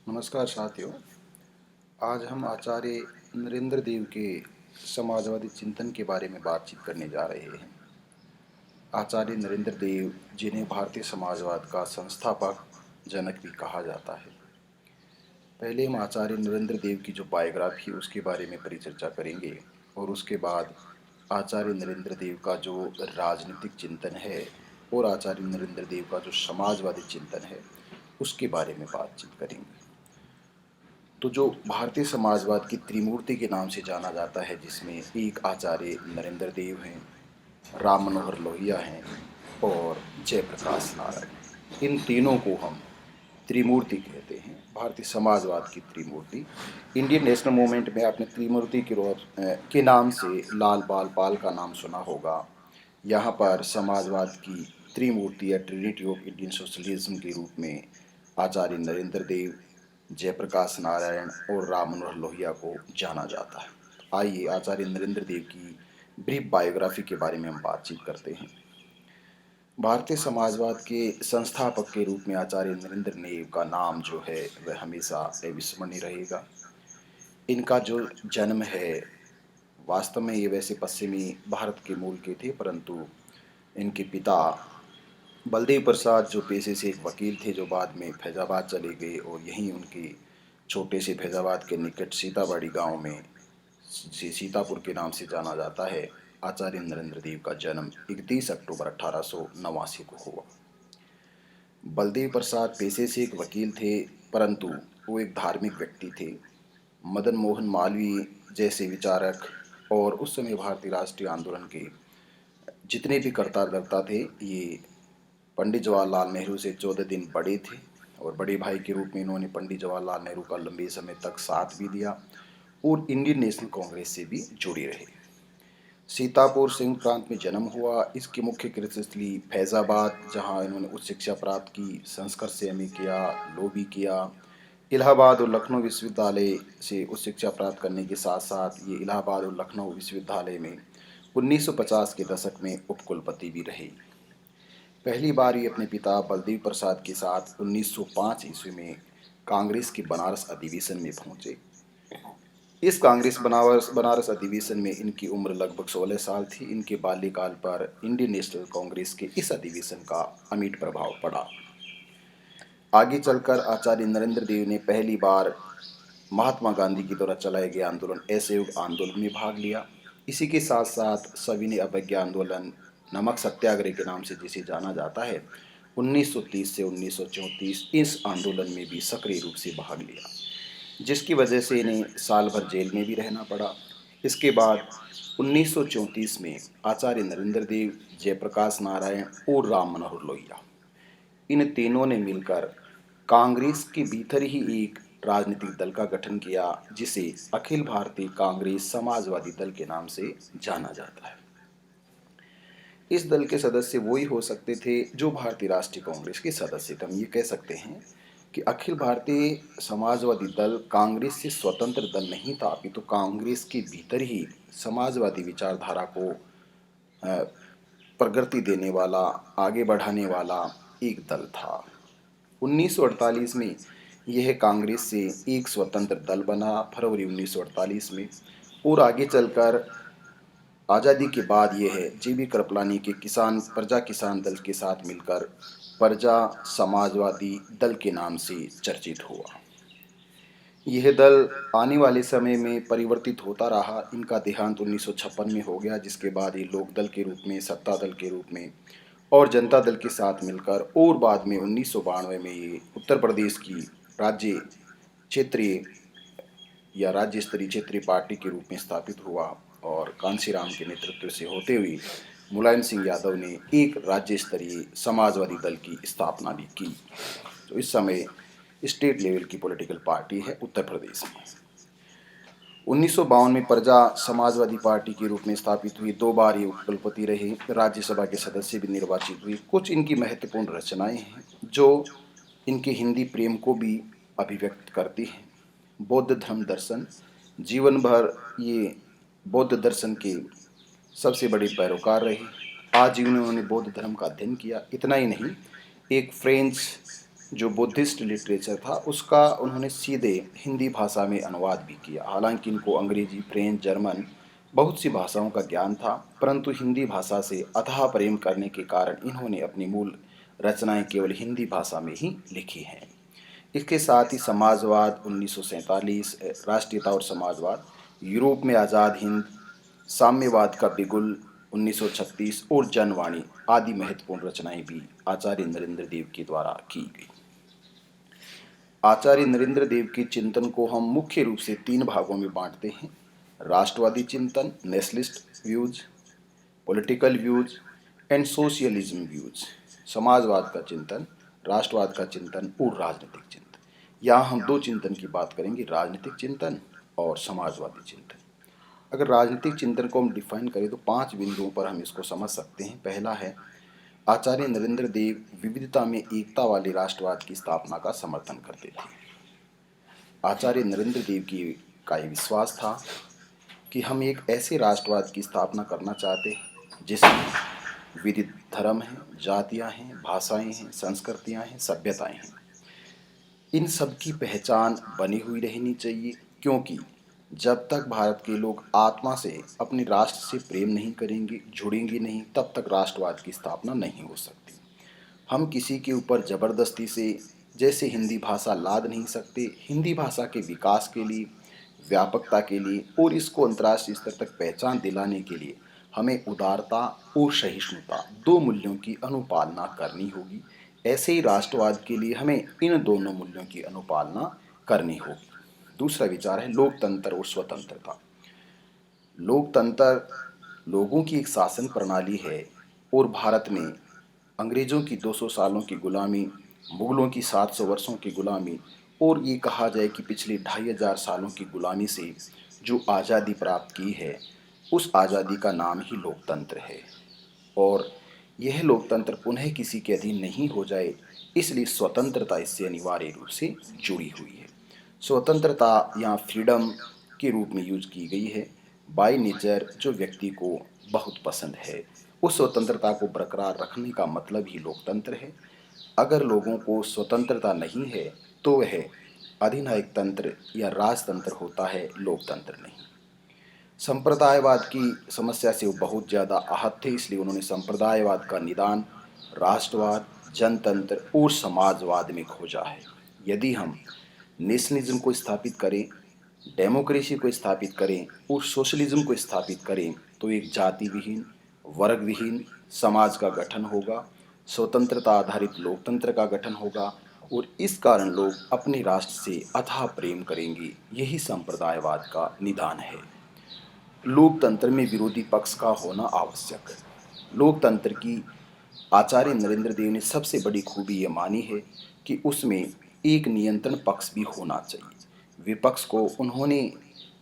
नमस्कार साथियों। आज हम आचार्य नरेंद्र देव के समाजवादी चिंतन के बारे में बातचीत करने जा रहे हैं। आचार्य नरेंद्र देव, जिन्हें भारतीय समाजवाद का संस्थापक जनक भी कहा जाता है। पहले हम आचार्य नरेंद्र देव की जो बायोग्राफी है उसके बारे में परिचर्चा करेंगे और उसके बाद आचार्य नरेंद्र देव का जो राजनीतिक चिंतन है और आचार्य नरेंद्र देव का जो समाजवादी चिंतन है उसके बारे में बातचीत करेंगे। तो जो भारतीय समाजवाद की त्रिमूर्ति के नाम से जाना जाता है, जिसमें एक आचार्य नरेंद्र देव हैं, राम मनोहर लोहिया हैं और जयप्रकाश नारायण, इन तीनों को हम त्रिमूर्ति कहते हैं। भारतीय समाजवाद की त्रिमूर्ति। इंडियन नेशनल मूवमेंट में आपने त्रिमूर्ति के नाम से लाल बाल पाल का नाम सुना होगा। यहाँ पर समाजवाद की त्रिमूर्ति या ट्रिनिटी ऑफ इंडियन सोशलिज्म के रूप में आचार्य नरेंद्र देव, जयप्रकाश नारायण और राम मनोहर लोहिया को जाना जाता है। आइए आचार्य नरेंद्र देव की ब्रीफ बायोग्राफी के बारे में हम बातचीत करते हैं। भारतीय समाजवाद के संस्थापक के रूप में आचार्य नरेंद्र देव का नाम जो है वह हमेशा अविस्मरणीय रहेगा। इनका जो जन्म है, वास्तव में ये वैसे पश्चिमी भारत के मूल के थे, परंतु इनके पिता बलदेव प्रसाद जो पेशे से एक वकील थे, जो बाद में फैजाबाद चले गए और यहीं उनके छोटे से फैजाबाद के निकट सीताबाड़ी गांव में सीतापुर के नाम से जाना जाता है। आचार्य नरेंद्र देव का जन्म 31 अक्टूबर 1889 को हुआ। बलदेव प्रसाद पेशे से एक वकील थे, परंतु वो एक धार्मिक व्यक्ति थे। मदन मोहन मालवीय जैसे विचारक और उस समय भारतीय राष्ट्रीय आंदोलन के जितने भी कर्ता धर्ता थे, ये पंडित जवाहरलाल नेहरू से 14 दिन बड़े थे और बड़े भाई के रूप में इन्होंने पंडित जवाहरलाल नेहरू का लंबे समय तक साथ भी दिया और इंडियन नेशनल कांग्रेस से भी जुड़े रहे। सीतापुर सिंध प्रांत में जन्म हुआ। इसकी मुख्य कृषि फैजाबाद, जहां इन्होंने उच्च शिक्षा प्राप्त की, संस्कृत से एमए किया, लॉ भी किया। इलाहाबाद और लखनऊ विश्वविद्यालय से उच्च शिक्षा प्राप्त करने के साथ साथ ये इलाहाबाद और लखनऊ विश्वविद्यालय में 1950 के दशक में उपकुलपति भी रहे। पहली बार ये अपने पिता बलदेव प्रसाद के साथ 1905 ईस्वी में कांग्रेस के बनारस अधिवेशन में पहुंचे। इस कांग्रेस बनारस बनारस अधिवेशन में इनकी उम्र लगभग 16 साल थी। इनके बाल्यकाल पर इंडियन नेशनल कांग्रेस के इस अधिवेशन का अमिट प्रभाव पड़ा। आगे चलकर आचार्य नरेंद्र देव ने पहली बार महात्मा गांधी के द्वारा चलाए गए आंदोलन असहयोग आंदोलन में भाग लिया। इसी के साथ साथ सविनय अवज्ञा आंदोलन, नमक सत्याग्रह के नाम से जिसे जाना जाता है, 1930 से 1934 इस आंदोलन में भी सक्रिय रूप से भाग लिया, जिसकी वजह से इन्हें साल भर जेल में भी रहना पड़ा। इसके बाद 1934 में आचार्य नरेंद्र देव, जयप्रकाश नारायण और राम मनोहर लोहिया, इन तीनों ने मिलकर कांग्रेस के भीतर ही एक राजनीतिक दल का गठन किया, जिसे अखिल भारतीय कांग्रेस समाजवादी दल के नाम से जाना जाता है। इस दल के सदस्य वही हो सकते थे जो भारतीय राष्ट्रीय कांग्रेस के सदस्य थे। हम ये कह सकते हैं कि अखिल भारतीय समाजवादी दल कांग्रेस से स्वतंत्र दल नहीं था, अपितु तो कांग्रेस के भीतर ही समाजवादी विचारधारा को प्रगति देने वाला, आगे बढ़ाने वाला एक दल था। 1948 में यह कांग्रेस से एक स्वतंत्र दल बना, फरवरी 1948 में, और आगे चलकर आज़ादी के बाद यह जीवी कृपलानी के प्रजा किसान दल के साथ मिलकर प्रजा समाजवादी दल के नाम से चर्चित हुआ। यह दल आने वाले समय में परिवर्तित होता रहा। इनका देहांत 1956 में हो गया, जिसके बाद ये लोक दल के रूप में, सत्ता दल के रूप में और जनता दल के साथ मिलकर, और बाद में 1992 में ये उत्तर प्रदेश की राज्य क्षेत्रीय या राज्य स्तरीय क्षेत्रीय पार्टी के रूप में स्थापित हुआ और कांशीराम के नेतृत्व से होते हुए मुलायम सिंह यादव ने एक राज्य स्तरीय समाजवादी दल की स्थापना भी की, जो इस समय स्टेट लेवल की पॉलिटिकल पार्टी है उत्तर प्रदेश में। 1952 में प्रजा समाजवादी पार्टी के रूप में स्थापित हुई। 2 बार ये उपकुलपति रहे, राज्यसभा के सदस्य भी निर्वाचित हुए। कुछ इनकी महत्वपूर्ण रचनाएं हैं जो इनके हिंदी प्रेम को भी अभिव्यक्त करती हैं। बौद्ध धर्म दर्शन, जीवन भर ये बौद्ध दर्शन के सबसे बड़े पैरोकार रहे। आजीवन उन्होंने बौद्ध धर्म का अध्ययन किया। इतना ही नहीं, एक फ्रेंच जो बुद्धिस्ट लिटरेचर था उसका उन्होंने सीधे हिंदी भाषा में अनुवाद भी किया। हालांकि इनको अंग्रेजी, फ्रेंच, जर्मन बहुत सी भाषाओं का ज्ञान था, परंतु हिंदी भाषा से अथाह प्रेम करने के कारण इन्होंने अपनी मूल रचनाएं केवल हिंदी भाषा में ही लिखी हैं। इसके साथ ही समाजवाद 1947, राष्ट्रीयता और समाजवाद, यूरोप में आज़ाद हिंद, साम्यवाद का बिगुल 1936 और जनवाणी आदि महत्वपूर्ण रचनाएं भी आचार्य नरेंद्र देव के द्वारा की गई। आचार्य नरेंद्र देव के चिंतन को हम मुख्य रूप से 3 भागों में बांटते हैं: राष्ट्रवादी चिंतन, nationalist views, political views and socialism views. समाजवाद का चिंतन, राष्ट्रवाद का चिंतन और राजनीतिक चिंतन। यहाँ हम 2 चिंतन की बात करेंगे, राजनीतिक चिंतन और समाजवादी चिंतन। अगर राजनीतिक चिंतन को हम डिफाइन करें तो 5 बिंदुओं पर हम इसको समझ सकते हैं। पहला है, आचार्य नरेंद्र देव विविधता में एकता वाले राष्ट्रवाद की स्थापना का समर्थन करते थे। आचार्य नरेंद्र देव का ये विश्वास था कि हम एक ऐसे राष्ट्रवाद की स्थापना करना चाहते हैं जिसमें विविध धर्म हैं, जातियां हैं, भाषाएं हैं, संस्कृतियां हैं, सभ्यताएं हैं। इन सब की पहचान बनी हुई रहनी चाहिए, क्योंकि जब तक भारत के लोग आत्मा से अपने राष्ट्र से प्रेम नहीं करेंगे, जुड़ेंगे नहीं, तब तक राष्ट्रवाद की स्थापना नहीं हो सकती। हम किसी के ऊपर ज़बरदस्ती से जैसे हिंदी भाषा लाद नहीं सकते। हिंदी भाषा के विकास के लिए, व्यापकता के लिए और इसको अंतर्राष्ट्रीय स्तर तक पहचान दिलाने के लिए हमें उदारता और सहिष्णुता 2 मूल्यों की अनुपालना करनी होगी। ऐसे ही राष्ट्रवाद के लिए हमें इन दोनों मूल्यों की अनुपालना करनी होगी। दूसरा विचार है लोकतंत्र और स्वतंत्रता। लोकतंत्र लोगों की एक शासन प्रणाली है और भारत में अंग्रेजों की 200 सालों की गुलामी, मुगलों की 700 वर्षों की गुलामी और ये कहा जाए कि पिछले 2500 सालों की गुलामी से जो आज़ादी प्राप्त की है, उस आज़ादी का नाम ही लोकतंत्र है। और यह लोकतंत्र पुनः किसी के अधीन नहीं हो जाए, इसलिए स्वतंत्रता इससे अनिवार्य रूप से जुड़ी हुई है। स्वतंत्रता यहाँ फ्रीडम के रूप में यूज की गई है, बाय नेचर, जो व्यक्ति को बहुत पसंद है। उस स्वतंत्रता को बरकरार रखने का मतलब ही लोकतंत्र है। अगर लोगों को स्वतंत्रता नहीं है तो वह अधिनायक तंत्र या राजतंत्र होता है, लोकतंत्र नहीं। संप्रदायवाद की समस्या से वो बहुत ज़्यादा आहत थे, इसलिए उन्होंने संप्रदायवाद का निदान राष्ट्रवाद, जनतंत्र और समाजवाद में खोजा है। यदि हम नेशनलिज्म को स्थापित करें, डेमोक्रेसी को स्थापित करें और सोशलिज्म को स्थापित करें तो एक जाति विहीन, वर्ग विहीन समाज का गठन होगा, स्वतंत्रता आधारित लोकतंत्र का गठन होगा और इस कारण लोग अपने राष्ट्र से अथाह प्रेम करेंगे। यही संप्रदायवाद का निदान है। लोकतंत्र में विरोधी पक्ष का होना आवश्यक है। लोकतंत्र की आचार्य नरेंद्र देव ने सबसे बड़ी खूबी ये मानी है कि उसमें एक नियंत्रण पक्ष भी होना चाहिए। विपक्ष को उन्होंने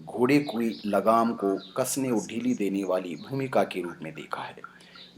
घोड़े की लगाम को कसने और ढीली देने वाली भूमिका के रूप में देखा है।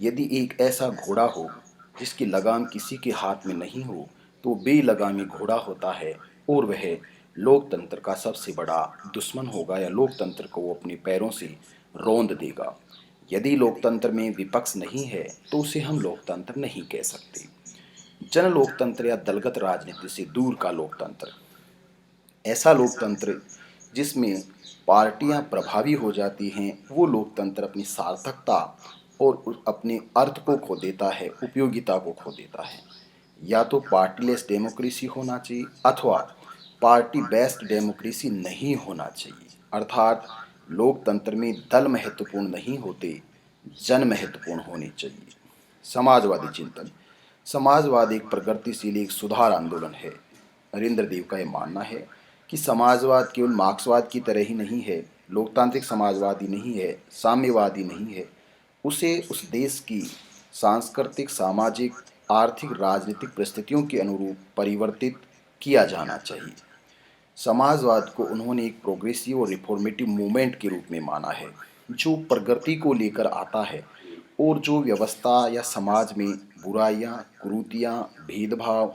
यदि एक ऐसा घोड़ा हो जिसकी लगाम किसी के हाथ में नहीं हो तो बेलगामी घोड़ा होता है और वह लोकतंत्र का सबसे बड़ा दुश्मन होगा या लोकतंत्र को वो अपने पैरों से रौंद देगा। यदि लोकतंत्र में विपक्ष नहीं है तो उसे हम लोकतंत्र नहीं कह सकते। जन लोकतंत्र या दलगत राजनीति से दूर का लोकतंत्र, ऐसा लोकतंत्र जिसमें पार्टियां प्रभावी हो जाती हैं, वो लोकतंत्र अपनी सार्थकता और अपने अर्थ को खो देता है, उपयोगिता को खो देता है। या तो पार्टीलेस डेमोक्रेसी होना चाहिए अथवा पार्टी बेस्ड डेमोक्रेसी नहीं होना चाहिए। अर्थात लोकतंत्र में दल महत्वपूर्ण नहीं होते, जन महत्वपूर्ण होने चाहिए। समाजवादी चिंतन। समाजवाद एक प्रगतिशील, एक सुधार आंदोलन है। नरेंद्र देव का यह मानना है कि समाजवाद केवल मार्क्सवाद की तरह ही नहीं है, लोकतांत्रिक समाजवादी नहीं है, साम्यवादी नहीं है। उसे उस देश की सांस्कृतिक, सामाजिक, आर्थिक, राजनीतिक परिस्थितियों के अनुरूप परिवर्तित किया जाना चाहिए। समाजवाद को उन्होंने एक प्रोग्रेसिव और रिफॉर्मेटिव मूवमेंट के रूप में माना है, जो प्रगति को लेकर आता है और जो व्यवस्था या समाज में बुराइयां, कुरीतियां, भेदभाव,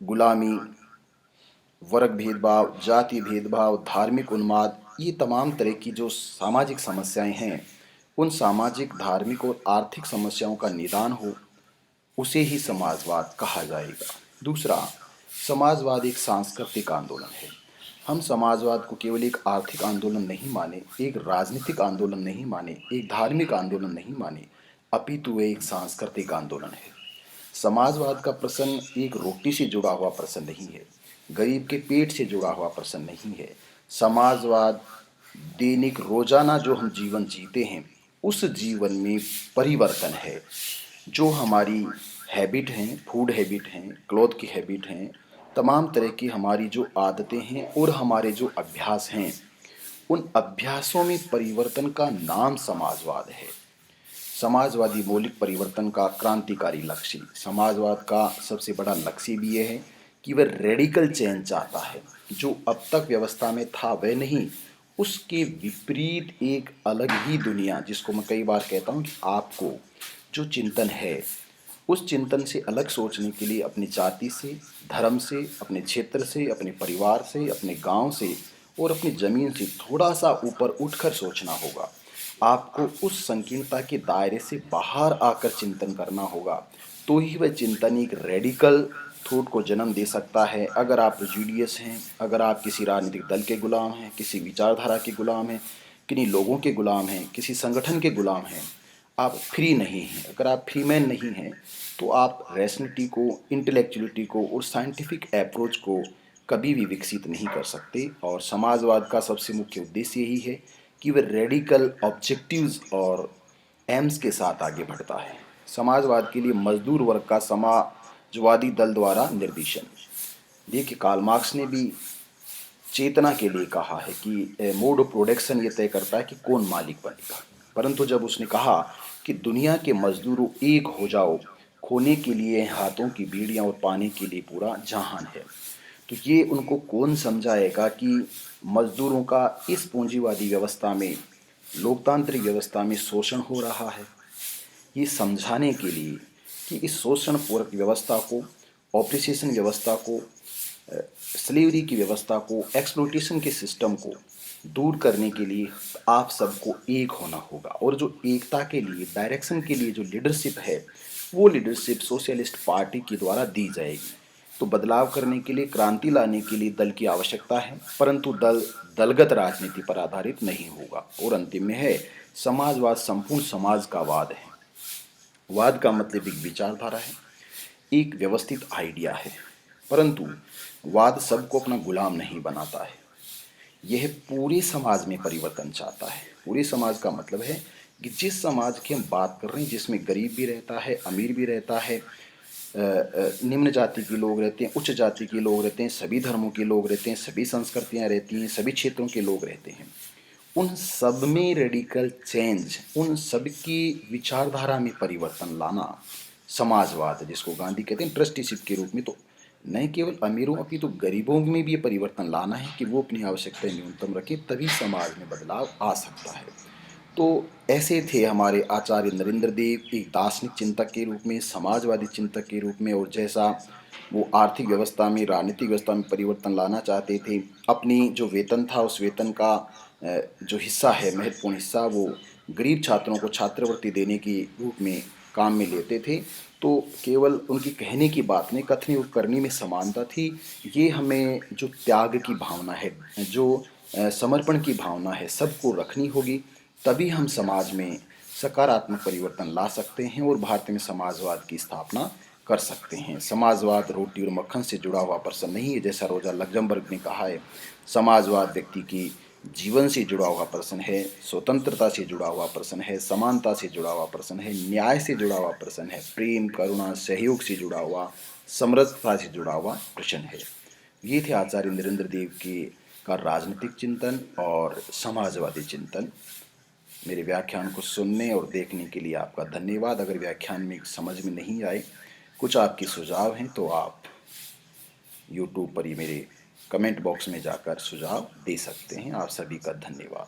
गुलामी, वर्ग भेदभाव, जाति भेदभाव, धार्मिक उन्माद, ये तमाम तरह की जो सामाजिक समस्याएं हैं, उन सामाजिक, धार्मिक और आर्थिक समस्याओं का निदान हो उसे ही समाजवाद कहा जाएगा। दूसरा, समाजवाद एक सांस्कृतिक आंदोलन है। हम समाजवाद को केवल एक आर्थिक आंदोलन नहीं माने, एक राजनीतिक आंदोलन नहीं माने, एक धार्मिक आंदोलन नहीं माने, अपितु एक सांस्कृतिक आंदोलन है। समाजवाद का प्रश्न एक रोटी से जुड़ा हुआ प्रश्न नहीं है, गरीब के पेट से जुड़ा हुआ प्रश्न नहीं है। समाजवाद दैनिक रोजाना जो हम जीवन जीते हैं उस जीवन में परिवर्तन है। जो हमारी हैबिट हैं, फूड हैबिट हैं, क्लॉथ की हैबिट हैं, तमाम तरह की हमारी जो आदतें हैं और हमारे जो अभ्यास हैं, उन अभ्यासों में परिवर्तन का नाम समाजवाद है। समाजवादी मौलिक परिवर्तन का क्रांतिकारी लक्ष्य, समाजवाद का सबसे बड़ा लक्ष्य भी यह है कि वह रेडिकल चेंज चाहता है। जो अब तक व्यवस्था में था वह नहीं, उसके विपरीत एक अलग ही दुनिया, जिसको मैं कई बार कहता हूँ कि आपको जो चिंतन है उस चिंतन से अलग सोचने के लिए अपनी जाति से, धर्म से, अपने क्षेत्र से, अपने परिवार से, अपने गांव से और अपनी ज़मीन से थोड़ा सा ऊपर उठकर सोचना होगा। आपको उस संकीर्णता के दायरे से बाहर आकर चिंतन करना होगा, तो ही वह चिंतन एक रेडिकल थॉट को जन्म दे सकता है। अगर आप प्रेजुडियस हैं, अगर आप किसी राजनीतिक दल के गुलाम हैं, किसी विचारधारा के गुलाम हैं, किन्हीं लोगों के गुलाम हैं, किसी संगठन के गुलाम हैं, आप फ्री नहीं हैं। अगर आप फ्री मैन नहीं हैं तो आप रैशनलिटी को, इंटेलेक्चुअलिटी को और साइंटिफिक अप्रोच को कभी भी विकसित नहीं कर सकते। और समाजवाद का सबसे मुख्य उद्देश्य यही है कि वह रेडिकल ऑब्जेक्टिव्स और एम्स के साथ आगे बढ़ता है। समाजवाद के लिए मजदूर वर्ग का समाजवादी दल द्वारा निर्देशन। देखिए, कार्ल मार्क्स ने भी चेतना के लिए कहा है कि मोड ऑफ प्रोडक्शन ये तय करता है कि कौन मालिक बनेगा। परंतु जब उसने कहा कि दुनिया के मजदूरों एक हो जाओ, खोने के लिए हाथों की बेड़ियां और पाने के लिए पूरा जहान है, तो ये उनको कौन समझाएगा कि मजदूरों का इस पूंजीवादी व्यवस्था में, लोकतांत्रिक व्यवस्था में शोषण हो रहा है। ये समझाने के लिए कि इस शोषण पूरक व्यवस्था को, ऑप्रिसिएशन व्यवस्था को, स्लेवरी की व्यवस्था को, एक्सप्लोइटेशन के सिस्टम को दूर करने के लिए आप सबको एक होना होगा। और जो एकता के लिए, डायरेक्शन के लिए जो लीडरशिप है, वो लीडरशिप सोशलिस्ट पार्टी के द्वारा दी जाएगी। तो बदलाव करने के लिए, क्रांति लाने के लिए दल की आवश्यकता है, परंतु दल दलगत राजनीति पर आधारित नहीं होगा। और अंतिम में है, समाजवाद संपूर्ण समाज का वाद है। वाद का मतलब एक विचारधारा है, एक व्यवस्थित आइडिया है, परंतु वाद सबको अपना गुलाम नहीं बनाता है। यह पूरे समाज में परिवर्तन चाहता है। पूरे समाज का मतलब है कि जिस समाज की हम बात कर रहे हैं, जिसमें गरीब भी रहता है, अमीर भी रहता है, निम्न जाति के लोग रहते हैं, उच्च जाति के लोग रहते हैं, सभी धर्मों के लोग रहते हैं, सभी संस्कृतियां रहती हैं, सभी क्षेत्रों के लोग रहते हैं, उन सब में रेडिकल चेंज, उन सब की विचारधारा में परिवर्तन लाना समाजवाद है, जिसको गांधी कहते हैं ट्रस्टीशिप के रूप में। तो न केवल अमीरों अपितु गरीबों में भी ये परिवर्तन लाना है कि वो अपनी आवश्यकताएं न्यूनतम रखें, तभी समाज में बदलाव आ सकता है। तो ऐसे थे हमारे आचार्य नरेंद्र देव, एक दार्शनिक चिंतक के रूप में, समाजवादी चिंतक के रूप में। और जैसा वो आर्थिक व्यवस्था में, राजनीतिक व्यवस्था में परिवर्तन लाना चाहते थे, अपनी जो वेतन था उस वेतन का जो हिस्सा है, महत्वपूर्ण हिस्सा, वो गरीब छात्रों को छात्रवृत्ति देने के रूप में काम में लेते थे। तो केवल उनकी कहने की बात नहीं, कथनी और करनी में समानता थी। ये हमें जो त्याग की भावना है, जो समर्पण की भावना है, सबको रखनी होगी, तभी हम समाज में सकारात्मक परिवर्तन ला सकते हैं और भारत में समाजवाद की स्थापना कर सकते हैं। समाजवाद रोटी और मक्खन से जुड़ा हुआ प्रश्न नहीं है, जैसा रोजा लग्जमबर्ग ने कहा है। समाजवाद व्यक्ति की जीवन से जुड़ा हुआ प्रश्न है, स्वतंत्रता से जुड़ा हुआ प्रश्न है, समानता से जुड़ा हुआ प्रश्न है, न्याय से जुड़ा हुआ प्रश्न है, प्रेम, करुणा, सहयोग से जुड़ा हुआ, समरसता से जुड़ा हुआ प्रश्न है। ये थे आचार्य नरेंद्र देव के का राजनीतिक चिंतन और समाजवादी चिंतन। मेरे व्याख्यान को सुनने और देखने के लिए आपका धन्यवाद। अगर व्याख्यान में समझ में नहीं आए, कुछ आपके सुझाव हैं, तो आप यूट्यूब पर ही मेरे कमेंट बॉक्स में जाकर सुझाव दे सकते हैं। आप सभी का धन्यवाद।